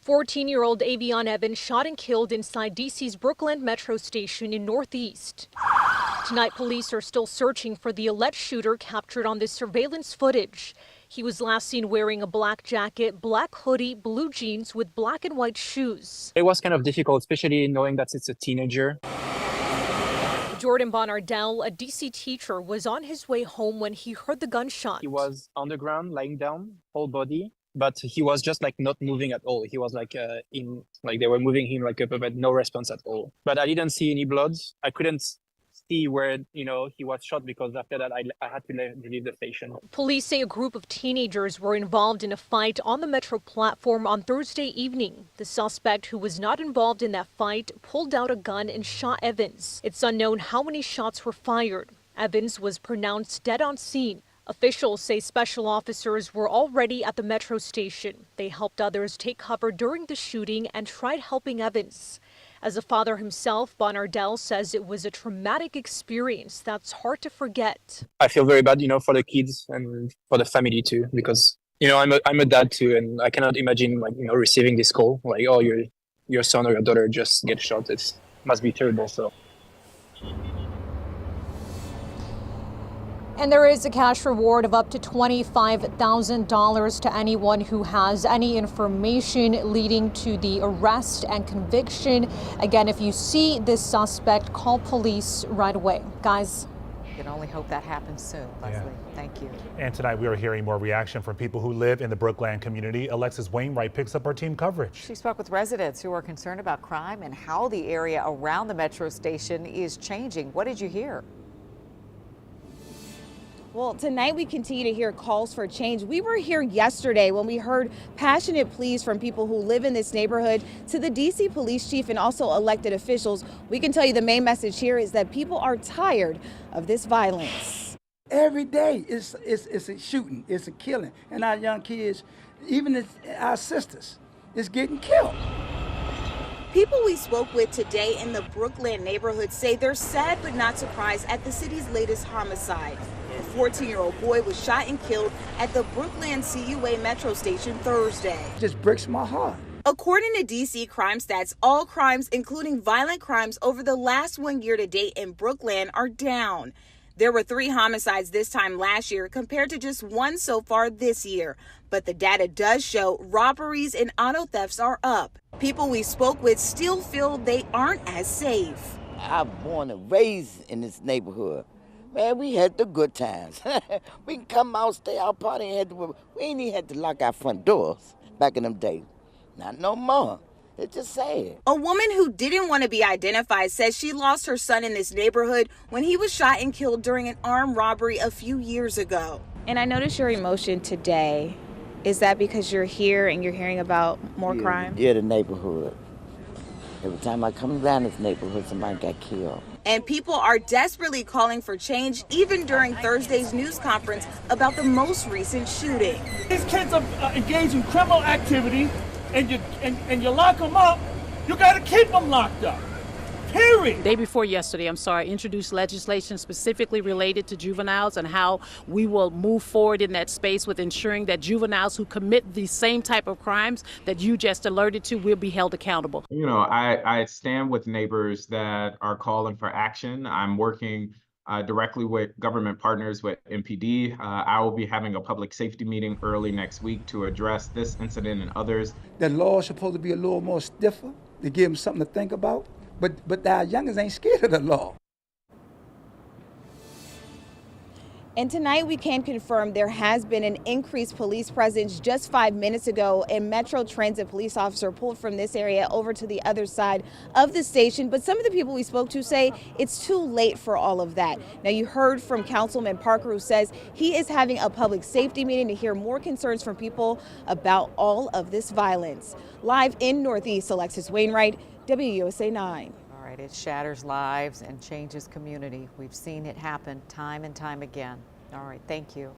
14-year-old Avion Evans shot and killed inside D.C.'s Brookland metro station in Northeast. Tonight, police are still searching for the alleged shooter captured on this surveillance footage. He was last seen wearing a black jacket, black hoodie, blue jeans with black and white shoes. It was kind of difficult, especially knowing that it's a teenager. Jordan Bonardell, a D.C. teacher, was on his way home when he heard the gunshot. He was on the ground, lying down, whole body, but he was just like not moving at all. He was like they were moving him like up, but no response at all. But I didn't see any blood. I couldn't see where, he was shot because after that I had to leave the station. Police say a group of teenagers were involved in a fight on the metro platform on Thursday evening. The suspect, who was not involved in that fight, pulled out a gun and shot Evans. It's unknown how many shots were fired. Evans was pronounced dead on scene. Officials say special officers were already at the metro station. They helped others take cover during the shooting and tried helping Evans. As a father himself, Bonardell says it was a traumatic experience that's hard to forget. I feel very bad, for the kids and for the family too, because, I'm a dad too, and I cannot imagine receiving this call, like, oh, your son or your daughter just get shot. It must be terrible. So. And there is a cash reward of up to $25,000 to anyone who has any information leading to the arrest and conviction. Again, if you see this suspect, call police right away. Guys. You can only hope that happens soon, Leslie. Yeah. Thank you. And tonight we are hearing more reaction from people who live in the Brookland community. Alexis Wainwright picks up our team coverage. She spoke with residents who are concerned about crime and how the area around the metro station is changing. What did you hear? Well, tonight we continue to hear calls for change. We were here yesterday when we heard passionate pleas from people who live in this neighborhood to the D.C. police chief and also elected officials. We can tell you the main message here is that people are tired of this violence. Every day it's a shooting, it's a killing. And our young kids, even our sisters, is getting killed. People we spoke with today in the Brookland neighborhood say they're sad but not surprised at the city's latest homicide. A 14-year-old boy was shot and killed at the Brookland CUA metro station Thursday. It just breaks my heart. According to DC crime stats, all crimes, including violent crimes over the last 1 year to date in Brookland, are down. There were 3 homicides this time last year compared to just 1 so far this year. But the data does show robberies and auto thefts are up. People we spoke with still feel they aren't as safe. I'm born and raised in this neighborhood. Man, we had the good times. We can come out, stay out, party, we ain't even had to lock our front doors back in them days. Not no more. It's just sad. A woman who didn't want to be identified says she lost her son in this neighborhood when he was shot and killed during an armed robbery a few years ago. And I noticed your emotion today. Is that because you're here and you're hearing about more crime? Yeah, the neighborhood. Every time I come down this neighborhood, somebody got killed. And people are desperately calling for change, even during Thursday's news conference about the most recent shooting. These kids are engaged in criminal activity, and you lock them up, you got to keep them locked up. Period. Day before yesterday, introduced legislation specifically related to juveniles and how we will move forward in that space with ensuring that juveniles who commit the same type of crimes that you just alerted to will be held accountable. I stand with neighbors that are calling for action. I'm working directly with government partners with MPD. I will be having a public safety meeting early next week to address this incident and others. The law is supposed to be a little more stiffer to give them something to think about. But our youngers ain't scared of the law. And tonight we can confirm there has been an increased police presence. Just 5 minutes ago, a Metro Transit police officer pulled from this area over to the other side of the station. But some of the people we spoke to say it's too late for all of that. Now, you heard from Councilman Parker, who says he is having a public safety meeting to hear more concerns from people about all of this violence. Live in Northeast, Alexis Wainwright, WUSA 9. All right, it shatters lives and changes community. We've seen it happen time and time again. All right, thank you.